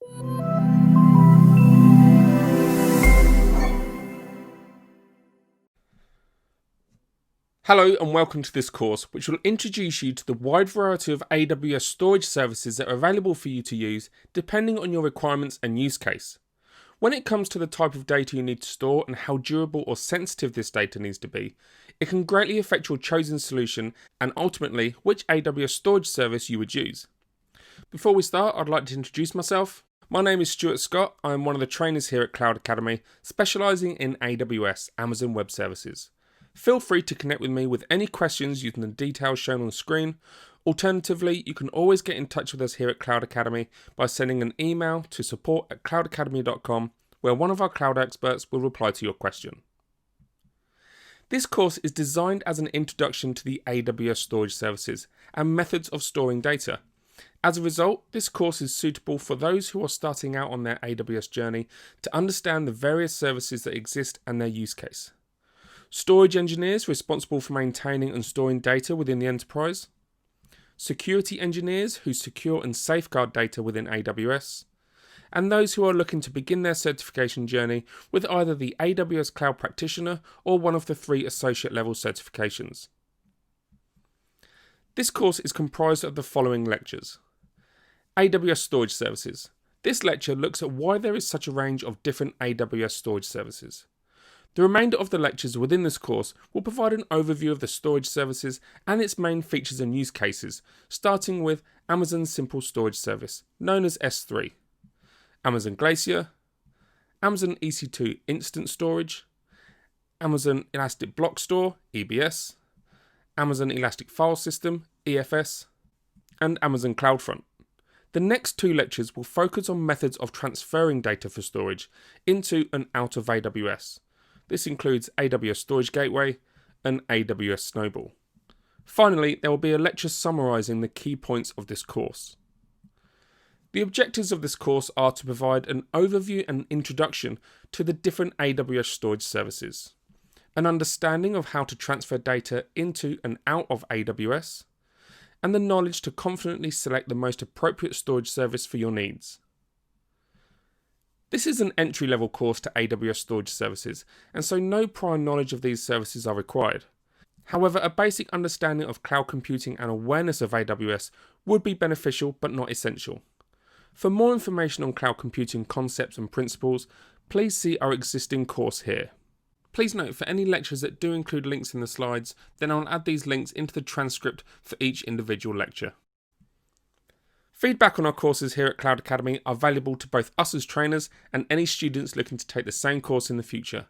Hello and welcome to this course, which will introduce you to the wide variety of AWS storage services that are available for you to use depending on your requirements and use case. When it comes to the type of data you need to store and how durable or sensitive this data needs to be, it can greatly affect your chosen solution and ultimately which AWS storage service you would use. Before we start, I'd like to introduce myself. My name is Stuart Scott. I am one of the trainers here at Cloud Academy, specialising in AWS, Amazon Web Services. Feel free to connect with me with any questions using the details shown on the screen. Alternatively, you can always get in touch with us here at Cloud Academy by sending an email to support@cloudacademy.com, where one of our cloud experts will reply to your question. This course is designed as an introduction to the AWS storage services and methods of storing data. As a result, this course is suitable for those who are starting out on their AWS journey to understand the various services that exist and their use case. Storage engineers responsible for maintaining and storing data within the enterprise. Security engineers who secure and safeguard data within AWS. And those who are looking to begin their certification journey with either the AWS Cloud Practitioner or one of the 3 associate level certifications. This course is comprised of the following lectures. AWS Storage Services. This lecture looks at why there is such a range of different AWS storage services. The remainder of the lectures within this course will provide an overview of the storage services and its main features and use cases, starting with Amazon Simple Storage Service, known as S3, Amazon Glacier, Amazon EC2 Instant Storage, Amazon Elastic Block Store, EBS, Amazon Elastic File System, EFS, and Amazon CloudFront. The next 2 lectures will focus on methods of transferring data for storage into and out of AWS. This includes AWS Storage Gateway and AWS Snowball. Finally, there will be a lecture summarising the key points of this course. The objectives of this course are to provide an overview and introduction to the different AWS storage services, an understanding of how to transfer data into and out of AWS, and the knowledge to confidently select the most appropriate storage service for your needs. This is an entry-level course to AWS storage services, and so no prior knowledge of these services are required. However, a basic understanding of cloud computing and awareness of AWS would be beneficial but not essential. For more information on cloud computing concepts and principles, please see our existing course here. Please note, for any lectures that do include links in the slides, then I'll add these links into the transcript for each individual lecture. Feedback on our courses here at Cloud Academy are valuable to both us as trainers and any students looking to take the same course in the future.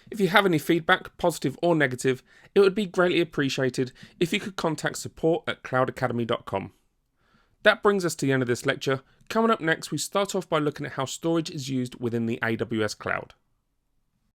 If you have any feedback, positive or negative, it would be greatly appreciated if you could contact support@cloudacademy.com. That brings us to the end of this lecture. Coming up next, we start off by looking at how storage is used within the AWS cloud.